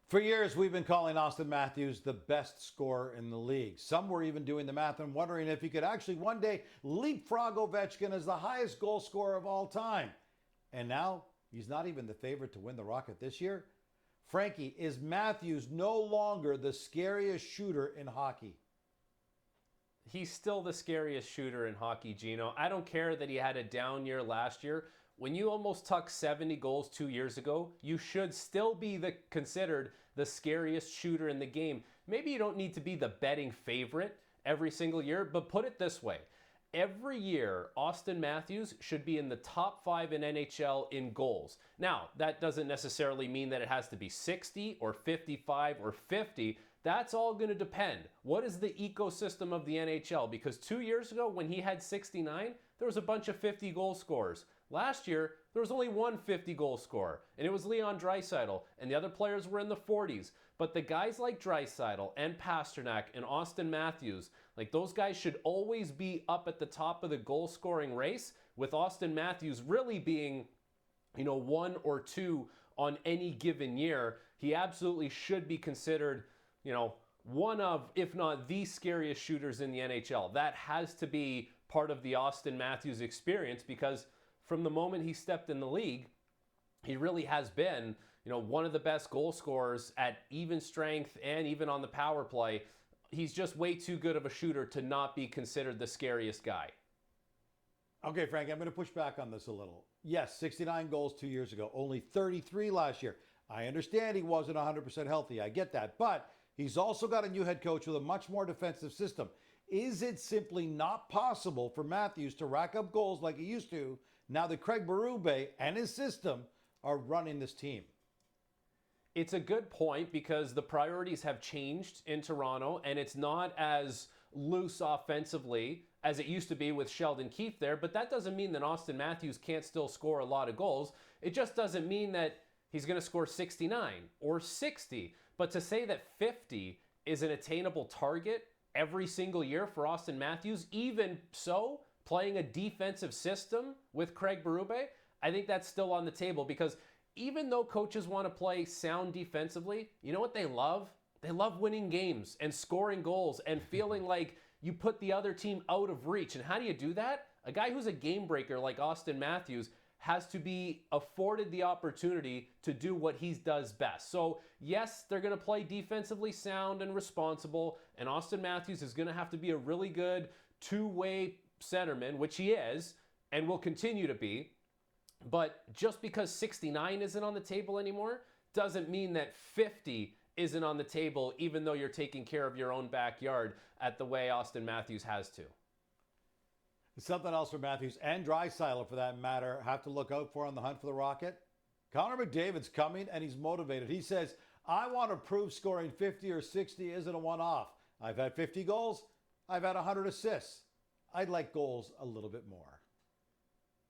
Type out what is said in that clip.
For years, we've been calling Auston Matthews the best scorer in the league. Some were even doing the math and wondering if he could actually one day leapfrog Ovechkin as the highest goal scorer of all time. And now, he's not even the favorite to win the Rocket this year. Frankie, is Matthews no longer the scariest shooter in hockey? He's still the scariest shooter in hockey, Gino. I don't care that he had a down year last year. When you almost tucked 70 goals 2 years ago, you should still be considered the scariest shooter in the game. Maybe you don't need to be the betting favorite every single year, but put it this way. Every year, Auston Matthews should be in the top 5 in NHL in goals. Now, that doesn't necessarily mean that it has to be 60 or 55 or 50. That's all going to depend. What is the ecosystem of the NHL? Because 2 years ago, when he had 69, there was a bunch of 50 goal scorers. Last year, there was only one 50-goal scorer, and it was Leon Draisaitl, and the other players were in the 40s. But the guys like Draisaitl and Pastrnak and Auston Matthews, like those guys should always be up at the top of the goal-scoring race, with Auston Matthews really being, 1 or 2 on any given year. He absolutely should be considered, one of, if not the scariest shooters in the NHL. That has to be part of the Auston Matthews experience because from the moment he stepped in the league, he really has been, one of the best goal scorers at even strength and even on the power play. He's just way too good of a shooter to not be considered the scariest guy. Okay, Frank, I'm going to push back on this a little. Yes, 69 goals 2 years ago, only 33 last year. I understand he wasn't 100% healthy. I get that. But he's also got a new head coach with a much more defensive system. Is it simply not possible for Matthews to rack up goals like he used to now that Craig Berube and his system are running this team? It's a good point because the priorities have changed in Toronto and it's not as loose offensively as it used to be with Sheldon Keefe there, but that doesn't mean that Auston Matthews can't still score a lot of goals. It just doesn't mean that he's going to score 69 or 60. But to say that 50 is an attainable target every single year for Auston Matthews, even so, playing a defensive system with Craig Berube, I think that's still on the table because even though coaches want to play sound defensively, you know what they love? They love winning games and scoring goals and feeling like you put the other team out of reach. And how do you do that? A guy who's a game breaker like Auston Matthews has to be afforded the opportunity to do what he does best. So yes, they're going to play defensively sound and responsible, and Auston Matthews is going to have to be a really good two-way centerman, which he is and will continue to be. But just because 69 isn't on the table anymore doesn't mean that 50 isn't on the table, even though you're taking care of your own backyard at the way Auston Matthews has to. Something else for Matthews and Draisaitl, for that matter, have to look out for on the hunt for the Rocket. Connor McDavid's coming and he's motivated. He says, I want to prove scoring 50 or 60 isn't a one-off. I've had 50 goals. I've had 100 assists. I'd like goals a little bit more.